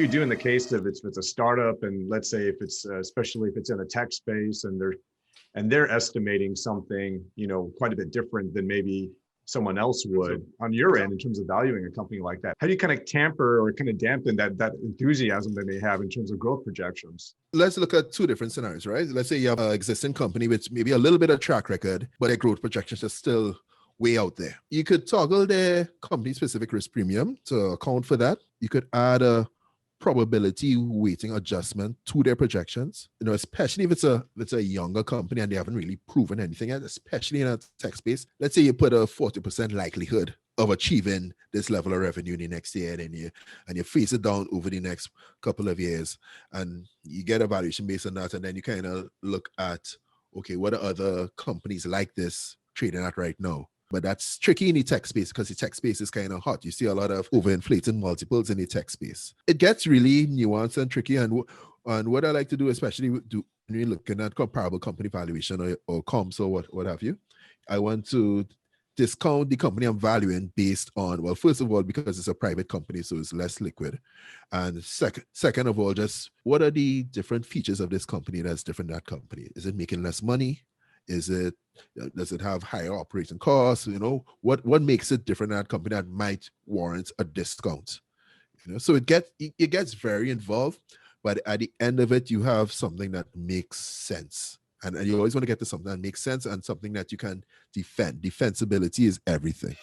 you do in the case of if it's a startup, and let's say if it's especially if it's in a tech space and they're estimating something, quite a bit different than maybe someone else would on your end in terms of valuing a company like that? How do you kind of tamper or kind of dampen that enthusiasm that they have in terms of growth projections? Let's look at two different scenarios, right? Let's say you have an existing company with maybe a little bit of track record, but their growth projections are still way out there. You could toggle their company-specific risk premium to account for that. You could add a probability weighting adjustment to their projections, especially if it's a younger company and they haven't really proven anything yet, especially in a tech space. Let's say you put a 40% likelihood of achieving this level of revenue in the next year, and you face it down over the next couple of years, and you get a valuation based on that, and then you kind of look at, okay, what are other companies like this trading at right now? But that's tricky in the tech space because the tech space is kind of hot. You see a lot of overinflated multiples in the tech space. It gets really nuanced and tricky. And what I like to do, especially when you're looking at comparable company valuation or comps or what have you, I want to discount the company I'm valuing based on, well, first of all, because it's a private company, so it's less liquid. And second of all, just what are the different features of this company that's different than that company? Is it making less money? Does it have higher operating costs? What makes it different than that company that might warrant a discount? So it gets very involved, but at the end of it, you have something that makes sense. And you always want to get to something that makes sense and something that you can defend. Defensibility is everything.